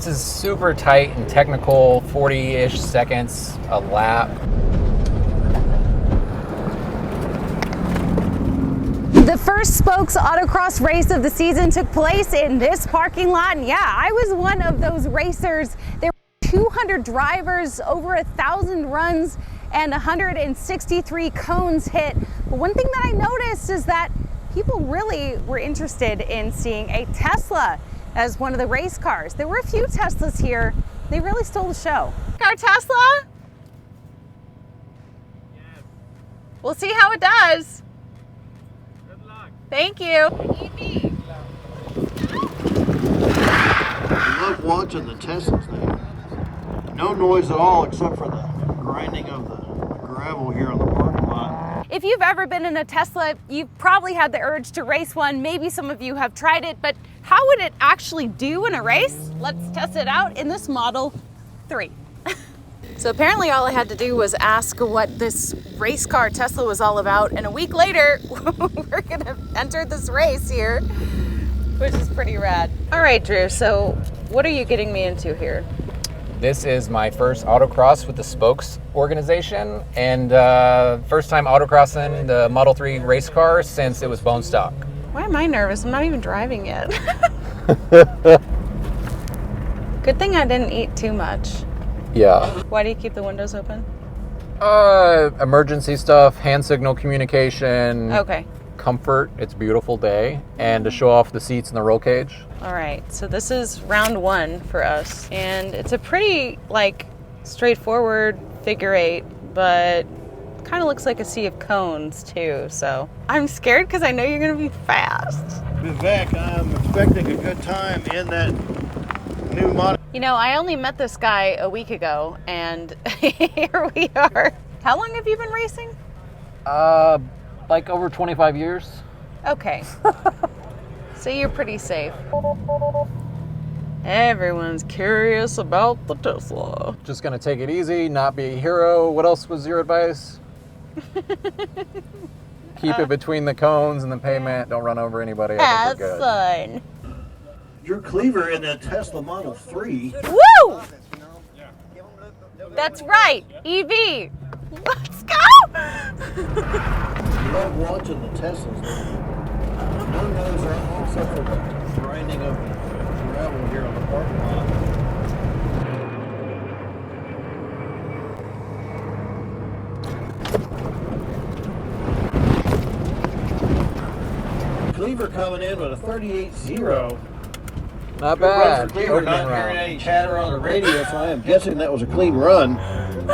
is super tight and technical, 40-ish seconds a lap. The first Spokes Autocross race of the season took place in this parking lot. And yeah, I was one of those racers. There were 200 drivers, over 1,000 runs, and 163 cones hit. But one thing that I noticed is that people really were interested in seeing a Tesla as one of the race cars. There were a few Teslas here. They really stole the show. Our Tesla? Yes. We'll see how it does. Good luck. Thank you. I love watching the Teslas now. No noise at all except for the grinding of the gravel here on the parking lot. If you've ever been in a Tesla, you've probably had the urge to race one. Maybe some of you have tried it, but how would it actually do in a race? Let's test it out in this Model 3. So apparently all I had to do was ask what this race car Tesla was all about, and a week later, we're gonna enter this race here, which is pretty rad. All right, Drew, so what are you getting me into here? This is my first autocross with the Spokes organization, and first time autocrossing the Model 3 race car since it was bone stock. Why am I nervous? I'm not even driving yet. Good thing I didn't eat too much. Yeah. Why do you keep the windows open? Emergency stuff, hand signal communication. Okay. Comfort, it's a beautiful day, and to show off the seats in the roll cage. All right, so this is round one for us, and it's a pretty, straightforward figure eight, but kind of looks like a sea of cones, too, so I'm scared because I know you're going to be fast. Vivek, I'm expecting a good time in that new model. You know, I only met this guy a week ago, and here we are. How long have you been racing? Over 25 years. Okay. So you're pretty safe. Everyone's curious about the Tesla. Just gonna take it easy, not be a hero. What else was your advice? Keep it between the cones and the pavement. Don't run over anybody. I think we're good. Fun. Drew Cleaver in the Tesla Model 3. Woo! That's right, EV. Let's go! I love watching the Teslas now. No noise at all except for the grinding of the gravel here on the parking lot. Cleaver coming in with a 38-0. Not bad. Cleaver not hearing any chatter on the radio, so I am guessing that was a clean run.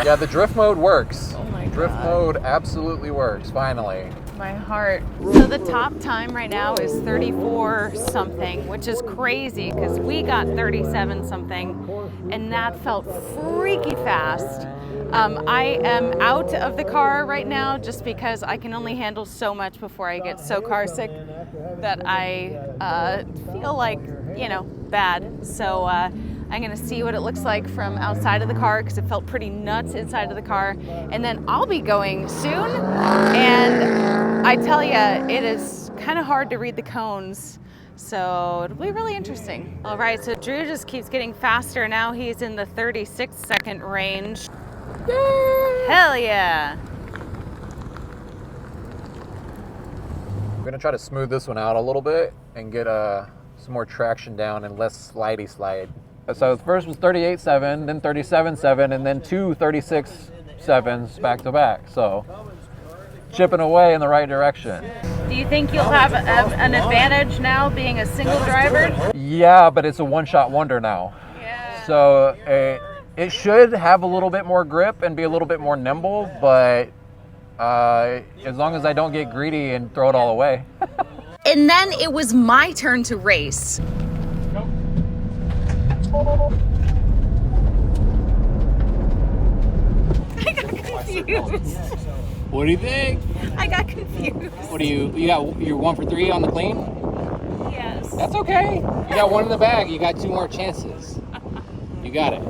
Yeah, the drift mode works. Oh my Drift God. mode absolutely works, finally. My heart. So the top time right now is 34 something, which is crazy because we got 37 something, and that felt freaky fast. I am out of the car right now just because I can only handle so much before I get so car sick that I feel like, bad. So I'm gonna see what it looks like from outside of the car because it felt pretty nuts inside of the car. And then I'll be going soon. And I tell you, it is kind of hard to read the cones. So it'll be really interesting. All right, so Drew just keeps getting faster. Now he's in the 36-second range. Yay! Hell yeah. I'm gonna try to smooth this one out a little bit and get some more traction down and less slidey slide. So the first was 38.7, then 37.7, and then two 36.7s back to back. So chipping away in the right direction. Do you think you'll have an advantage now being a single driver? Yeah, but it's a one-shot wonder now. Yeah. So it should have a little bit more grip and be a little bit more nimble, but as long as I don't get greedy and throw it all away. And then it was my turn to race. I got confused. What do you think? I got confused. What do you got? You're 1 for 3 on the clean? Yes. That's okay. You got one in the bag. You got 2 more chances. You got it.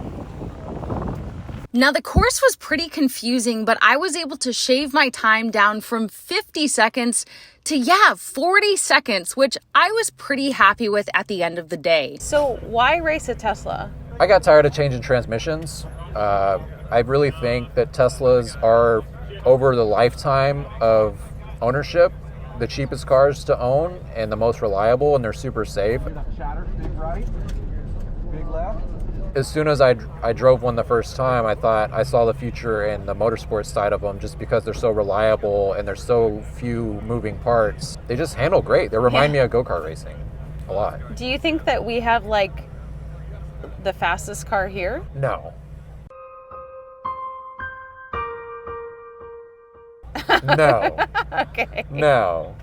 Now the course was pretty confusing, but I was able to shave my time down from 50 seconds to 40 seconds, which I was pretty happy with at the end of the day. So why race a Tesla? I got tired of changing transmissions. I really think that Teslas are, over the lifetime of ownership, the cheapest cars to own and the most reliable, and they're super safe. Big right, big left. As soon as I drove one the first time, I thought I saw the future in the motorsports side of them, just because they're so reliable and there's so few moving parts. They just handle great. They remind me of go-kart racing a lot. Do you think that we have like the fastest car here? No. No. Okay. No.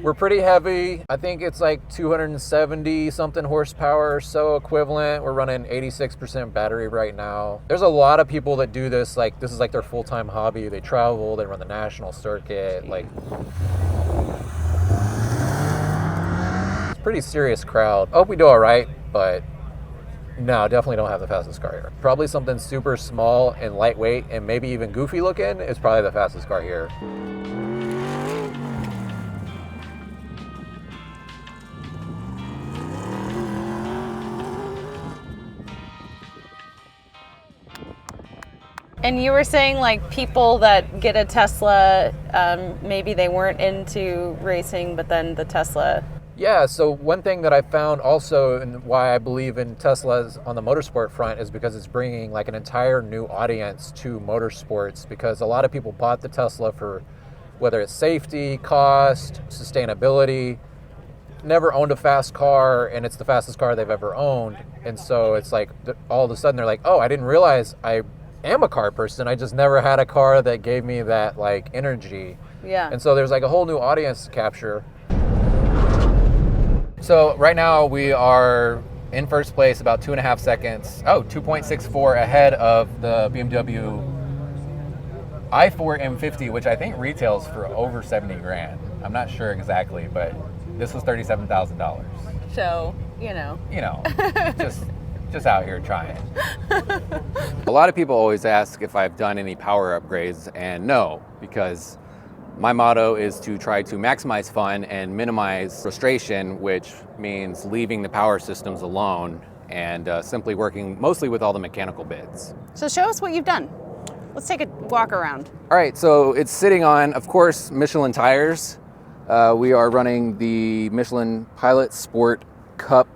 We're pretty heavy. I think it's like 270 something horsepower or so equivalent. We're running 86% battery right now. There's a lot of people that do this, like this is like their full-time hobby. They travel, they run the national circuit, like it's a pretty serious crowd. I hope we do all right, but no, definitely don't have the fastest car here. Probably something super small and lightweight and maybe even goofy looking is probably the fastest car here. And you were saying like people that get a Tesla, maybe they weren't into racing, but then the Tesla. Yeah, so one thing that I found also, and why I believe in Teslas on the motorsport front, is because it's bringing like an entire new audience to motorsports, because a lot of people bought the Tesla for whether it's safety, cost, sustainability, never owned a fast car, and it's the fastest car they've ever owned. And so it's like all of a sudden they're like, oh, I didn't realize I am a car person. I just never had a car that gave me that like energy. Yeah. And so there's like a whole new audience to capture. So right now we are in first place, about 2.5 seconds. 2.64 ahead of the BMW i4 M50, which I think retails for over 70 grand. I'm not sure exactly, but this was $37,000. So, you know, just out here trying. A lot of people always ask if I've done any power upgrades, and no, because my motto is to try to maximize fun and minimize frustration, which means leaving the power systems alone and simply working mostly with all the mechanical bits. so show us what you've done. Let's take a walk around. All right, so it's sitting on, of course, Michelin tires. We are running the Michelin Pilot Sport Cup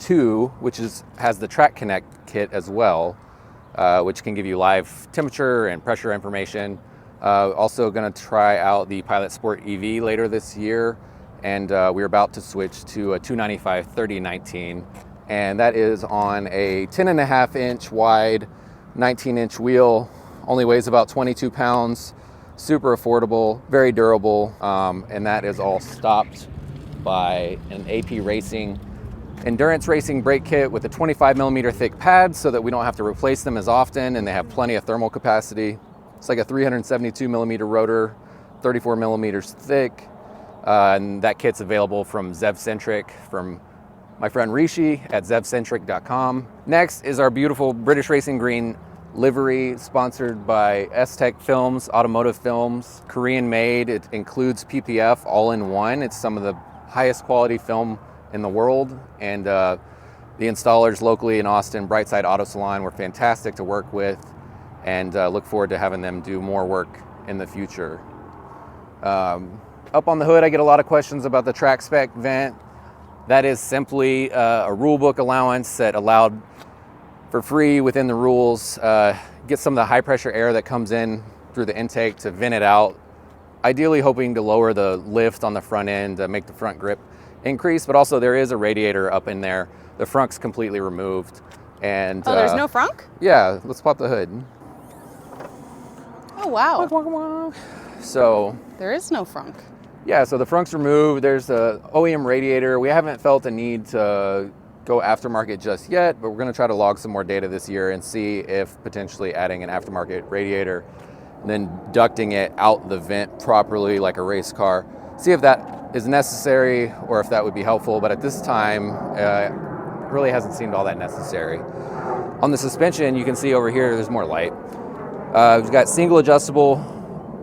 2, which has the Track Connect kit as well, which can give you live temperature and pressure information. Also going to try out the Pilot Sport EV later this year, and we're about to switch to a 295 3019, and that is on a 10.5 inch wide, 19 inch wheel, only weighs about 22 pounds, super affordable, very durable, and that is all stopped by an AP Racing endurance racing brake kit with a 25 millimeter thick pad so that we don't have to replace them as often, and they have plenty of thermal capacity. It's like a 372 millimeter rotor, 34 millimeters thick, and that kit's available from ZevCentric, from my friend Rishi at zevcentric.com. Next is our beautiful British Racing Green livery, sponsored by S-Tech Films, Automotive Films, Korean made. It includes PPF all in one. It's some of the highest quality film in the world, and the installers locally in Austin, Brightside Auto Salon, were fantastic to work with, and look forward to having them do more work in the future. Up on the hood, I get a lot of questions about the track spec vent. That is simply a rule book allowance that allowed for free within the rules, get some of the high pressure air that comes in through the intake to vent it out, ideally hoping to lower the lift on the front end to make the front grip increase, but also there is a radiator up in there. The frunk's completely removed. And there's no frunk? Yeah, let's pop the hood. Oh, wow. So There is no frunk. yeah, so the frunk's removed. There's a OEM radiator. We haven't felt a need to go aftermarket just yet, but we're going to try to log some more data this year and see if potentially adding an aftermarket radiator and then ducting it out the vent properly like a race car, see if that is necessary or if that would be helpful. But at this time, it really hasn't seemed all that necessary. On the suspension, you can see over here, there's more light. We've got single adjustable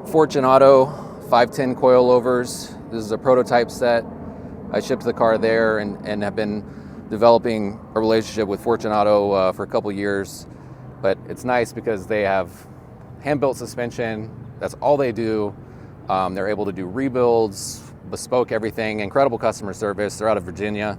Fortune Auto 510 coilovers. This is a prototype set. I shipped the car there and have been developing a relationship with Fortunato for a couple years, but it's nice because they have hand-built suspension. That's all they do. They're able to do rebuilds, bespoke everything, incredible customer service. They're out of Virginia.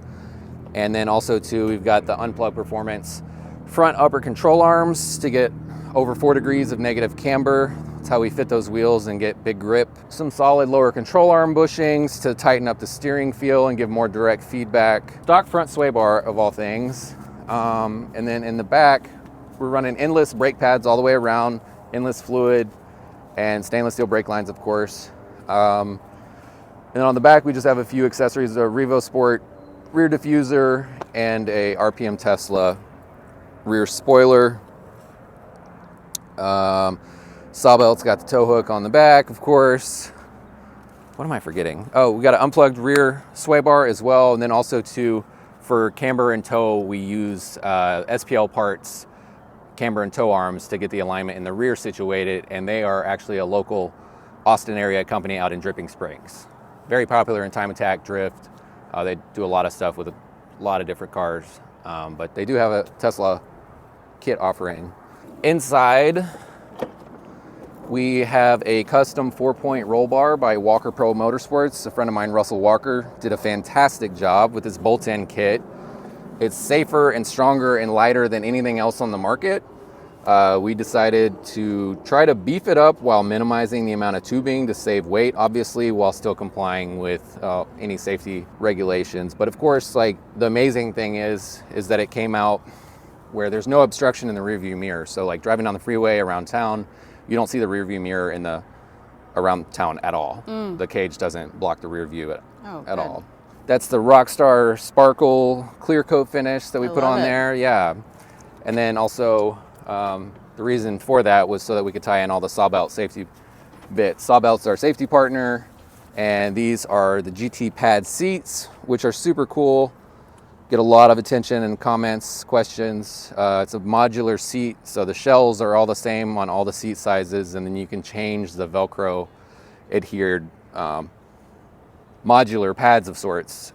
And then also too, we've got the Unplug Performance front upper control arms to get over 4 degrees of negative camber. That's how we fit those wheels and get big grip. Some solid lower control arm bushings to tighten up the steering feel and give more direct feedback. Stock front sway bar of all things. And then in the back, we're running endless brake pads all the way around, endless fluid, and stainless steel brake lines, of course. And then on the back, we just have a few accessories, a Revo Sport rear diffuser and a RPM Tesla rear spoiler. Sawbelt's got the tow hook on the back, of course. What am I forgetting? Oh, we got an unplugged rear sway bar as well. And then also too, for camber and tow, we use SPL parts, camber and tow arms to get the alignment in the rear situated. And they are actually a local Austin area company out in Dripping Springs. Very popular in time attack drift. They do a lot of stuff with a lot of different cars, but they do have a Tesla kit offering. Inside, we have a custom 4-point roll bar by Walker Pro Motorsports. A friend of mine, Russell Walker, did a fantastic job with this bolt-in kit. It's safer and stronger and lighter than anything else on the market. We decided to try to beef it up while minimizing the amount of tubing to save weight, obviously, while still complying with any safety regulations. But of course, like, the amazing thing is that it came out where there's no obstruction in the rearview mirror. So like driving down the freeway around town, you don't see the rearview mirror around town at all. The cage doesn't block the rear view at all. That's the Rockstar Sparkle clear coat finish that we put on there. Yeah. And then also, the reason for that was so that we could tie in all the Sawbelt safety bits. Sawbelt's our safety partner, and these are the GT pad seats, which are super cool. Get a lot of attention and comments, questions. It's a modular seat, so the shells are all the same on all the seat sizes, and then you can change the Velcro adhered modular pads of sorts,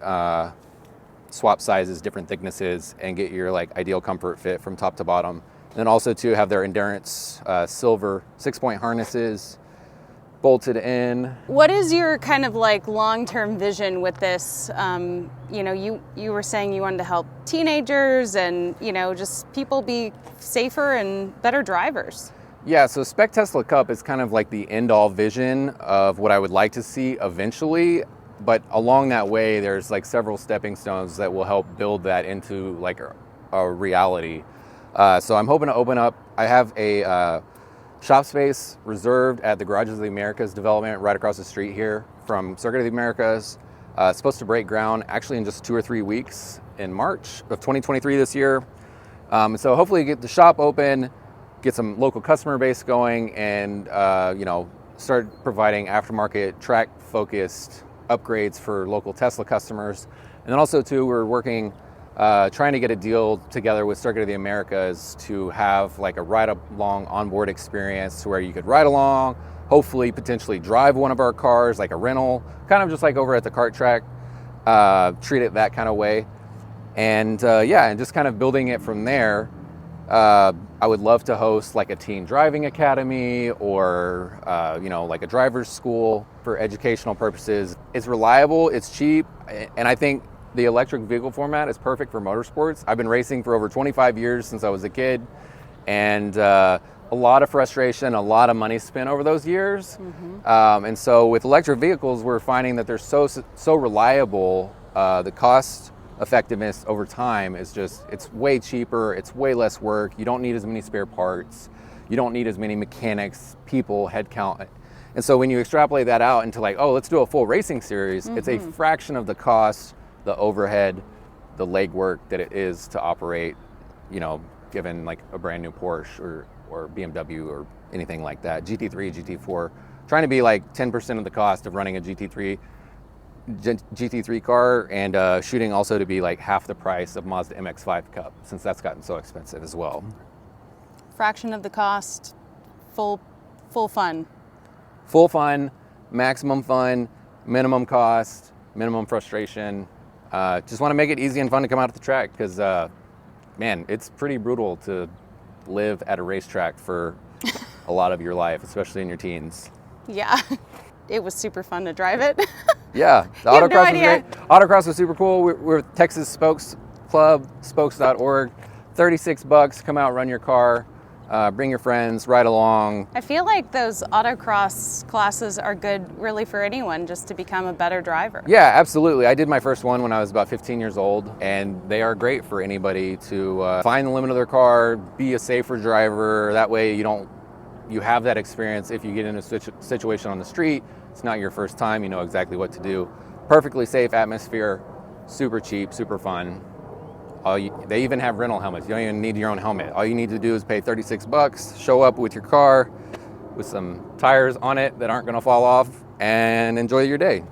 swap sizes, different thicknesses, and get your like ideal comfort fit from top to bottom. And then also to have their Endurance silver 6-point harnesses bolted in. What is your kind of like long-term vision with this? You know, you were saying you wanted to help teenagers and, you know, just people be safer and better drivers. Yeah, so Spec Tesla Cup is kind of like the end-all vision of what I would like to see eventually. But along that way, there's like several stepping stones that will help build that into like a reality. So I'm hoping to open up, I have a shop space reserved at the Garages of the Americas development right across the street here from Circuit of the Americas. It's supposed to break ground actually in just 2 or 3 weeks in March of 2023 this year. So hopefully get the shop open, get some local customer base going, and you know, start providing aftermarket track focused upgrades for local Tesla customers. And then also too, we're working trying to get a deal together with Circuit of the Americas to have like a ride-along onboard experience to where you could ride along, hopefully potentially drive one of our cars, like a rental, kind of just like over at the kart track, treat it that kind of way. And yeah, and just kind of building it from there. I would love to host like a teen driving academy or, you know, like a driver's school for educational purposes. It's reliable, it's cheap, and I think the electric vehicle format is perfect for motorsports. I've been racing for over 25 years since I was a kid, and a lot of frustration, a lot of money spent over those years. And so with electric vehicles, we're finding that they're so reliable. The cost effectiveness over time is just, it's way cheaper, it's way less work. You don't need as many spare parts. You don't need as many mechanics, people, head count. And so when you extrapolate that out into like, oh, let's do a full racing series, it's a fraction of the cost, the overhead, the legwork that it is to operate, you know, given like a brand new Porsche or BMW or anything like that. GT3, GT4, trying to be like 10% of the cost of running a GT3 car, and shooting also to be like half the price of Mazda MX-5 Cup, since that's gotten so expensive as well. Fraction of the cost, full fun. Full fun, maximum fun, minimum cost, minimum frustration. Just want to make it easy and fun to come out to the track because, man, it's pretty brutal to live at a racetrack for a lot of your life, especially in your teens. Yeah, it was super fun to drive it. Yeah, the You have no autocross was idea. great. Autocross was super cool. We're with Texas Spokes Club, spokes.org. $36. Come out, run your car, bring your friends, ride along. I feel like those autocross classes are good really for anyone just to become a better driver. Yeah, absolutely. I did my first one when I was about 15 years old, and they are great for anybody to find the limit of their car, be a safer driver. That way you have that experience. If you get in a situation on the street, it's not your first time, you know exactly what to do. Perfectly safe atmosphere, super cheap, super fun. They even have rental helmets. You don't even need your own helmet. All you need to do is pay $36, show up with your car with some tires on it that aren't going to fall off, and enjoy your day.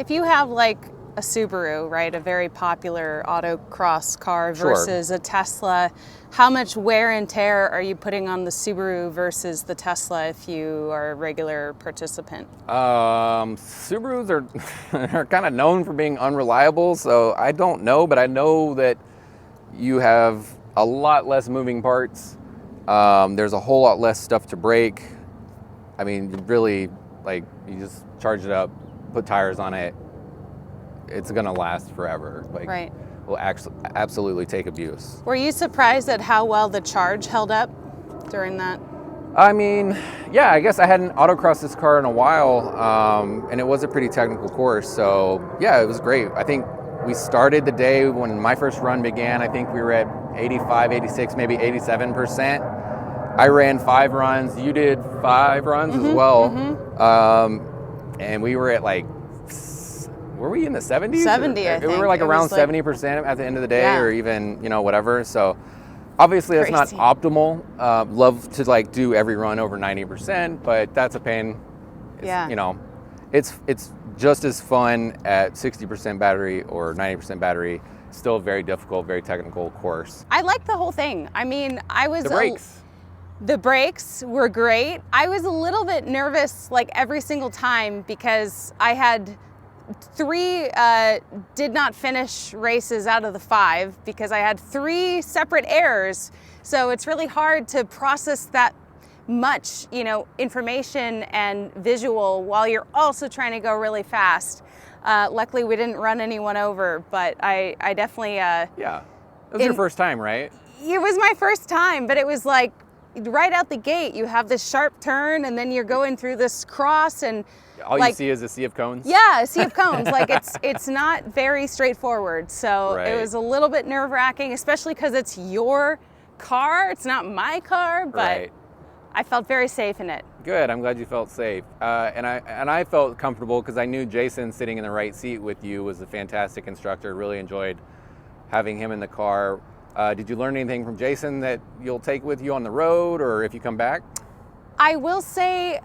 If you have like a Subaru, right, a very popular autocross car Sure. versus a Tesla, how much wear and tear are you putting on the Subaru versus the Tesla if you are a regular participant? Subarus are kind of known for being unreliable, so I don't know, but I know that you have a lot less moving parts. There's a whole lot less stuff to break. I mean, really, like, you just charge it up, put tires on it. It's gonna last forever. Like, Right. will actually absolutely take abuse. Were you surprised at how well the charge held up during that? I mean, yeah, I guess I hadn't autocrossed this car in a while, and it was a pretty technical course. So yeah, it was great. I think we started the day when my first run began. I think we were at 85, 86, maybe 87%. I ran 5 runs. You did 5 runs as well. And we were at like, were we in the 70s? 70, I We were think. like It around was like- 70% at the end of the day, Yeah. or even, whatever. So obviously that's Crazy. not optimal. Love to like do every run over 90%, but that's a pain. It's, Yeah. It's just as fun at 60% battery or 90% battery. Still a very difficult, very technical course. I liked the whole thing. I mean, I was The brakes. The brakes were great. I was a little bit nervous like every single time because I had 3 did not finish races out of the 5 because I had 3 separate errors. So it's really hard to process that much, information and visual while you're also trying to go really fast. Luckily, we didn't run anyone over, but I definitely... Yeah. It was your first time, right? It was my first time, but it was like right out the gate, you have this sharp turn and then you're going through this cross and All like, you see is a sea of cones? yeah, a sea of cones. Like it's not very straightforward. So Right. it was a little bit nerve-wracking, especially because it's your car. It's not my car, but Right. I felt very safe in it. Good. I'm glad you felt safe, and I felt comfortable because I knew Jason sitting in the right seat with you was a fantastic instructor. Really enjoyed having him in the car. Did you learn anything from Jason that you'll take with you on the road, or if you come back? I will say,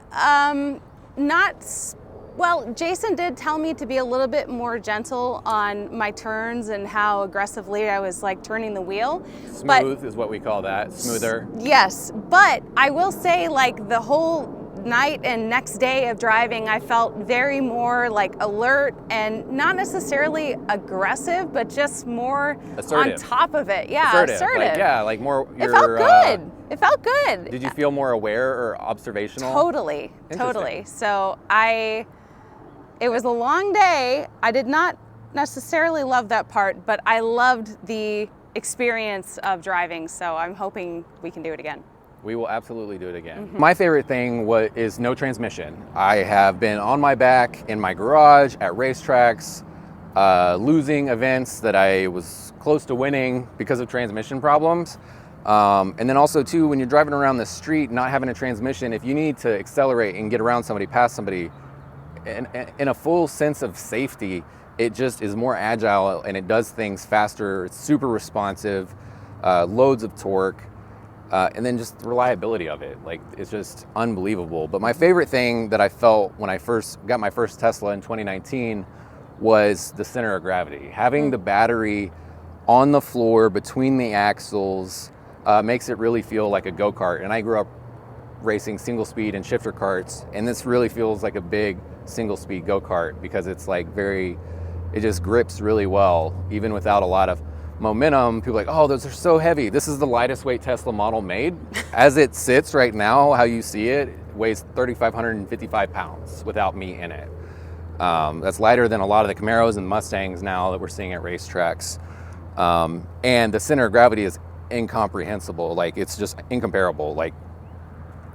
well, Jason did tell me to be a little bit more gentle on my turns and how aggressively I was like turning the wheel. Smooth is what we call that. Smoother. Yes, but I will say like the whole night and next day of driving, I felt very more like alert and not necessarily aggressive, but just more Assertive. on top of it. Yeah, assertive. Like, yeah, like more. It felt good. It felt good. Did you feel more aware or observational? Totally. So it was a long day. I did not necessarily love that part, but I loved the experience of driving. So I'm hoping we can do it again. We will absolutely do it again. My favorite thing is no transmission. I have been on my back in my garage at racetracks, losing events that I was close to winning because of transmission problems. And then also too, when you're driving around the street, not having a transmission, if you need to accelerate and get around somebody, past somebody, in a full sense of safety, it just is more agile and it does things faster. It's super responsive, loads of torque. And then just the reliability of it, like it's just unbelievable. But my favorite thing that I felt when I first got my first Tesla in 2019 was the center of gravity. Having the battery on the floor between the axles makes it really feel like a go-kart. And I grew up racing single speed and shifter karts, and this really feels like a big single speed go-kart because it's like very It just grips really well, even without a lot of momentum. People are like, oh, those are so heavy. This is the lightest weight Tesla model made. As it sits right now, how you see it, weighs 3,555 pounds without me in it. That's lighter than a lot of the Camaros and Mustangs now that we're seeing at racetracks. And the center of gravity is incomprehensible. Like, it's just incomparable. Like,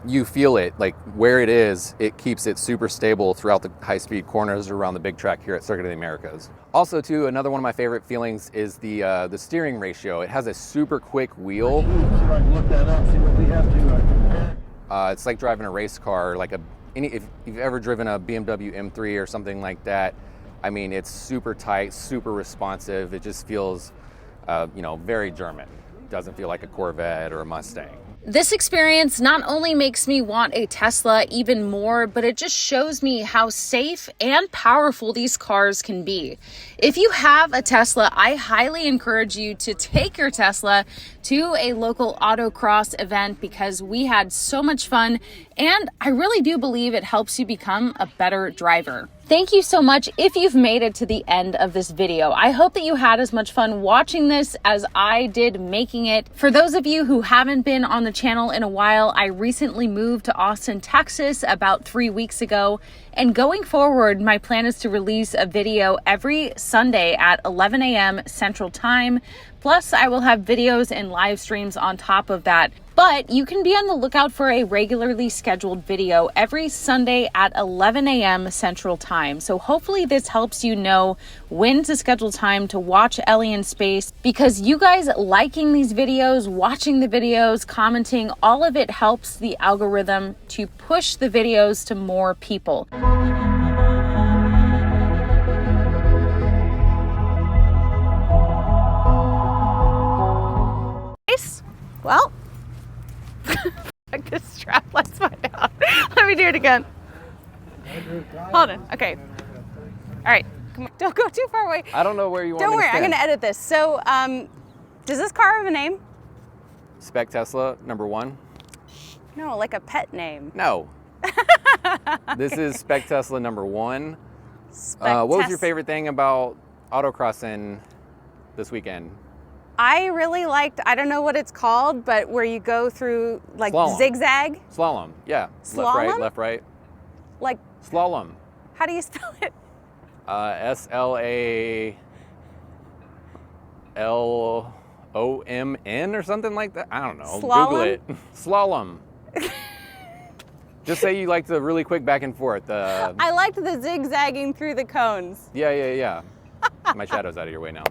you feel it, like where it is, it keeps it super stable throughout the high-speed corners around the big track here at Circuit of the Americas. Also, too, another one of my favorite feelings is the steering ratio. It has a super quick wheel. See if I can look that up, see what we have to compare. It's like driving a race car, like if you've ever driven a BMW M3 or something like that. I mean, it's super tight, super responsive. It just feels, very German. Doesn't feel like a Corvette or a Mustang. This experience not only makes me want a Tesla even more, but it just shows me how safe and powerful these cars can be. If you have a Tesla, I highly encourage you to take your Tesla to a local autocross event because we had so much fun, and I really do believe it helps you become a better driver. Thank you so much if you've made it to the end of this video. I hope that you had as much fun watching this as I did making it. For those of you who haven't been on the channel in a while, I recently moved to Austin, Texas about 3 weeks ago. And going forward, my plan is to release a video every Sunday at 11 a.m. Central Time. Plus, I will have videos and live streams on top of that. But you can be on the lookout for a regularly scheduled video every Sunday at 11 a.m. Central Time. So hopefully this helps you know when to schedule time to watch Ellie in Space, because you guys liking these videos, watching the videos, commenting, all of it helps the algorithm to push the videos to more people. Well, this strap, let's find out. Let me do it again. Hold on, okay. All right, come on, don't go too far away. I don't know where you want Don't me worry, to I'm stand. gonna edit this. So, does this car have a name? Spec Tesla, #1. No, like a pet name. No. This is Spec Tesla #1. What was your favorite thing about autocrossing this weekend? I really liked, I don't know what it's called, but where you go through like Slalom. zigzag. Slalom, yeah. Slalom? Left, right. Like, Slalom. how do you spell it? SLALOMN or something like that. I don't know. Slalom? Google it. Slalom. Just say you like the really quick back and forth. I liked the zigzagging through the cones. Yeah. My shadow's out of your way now.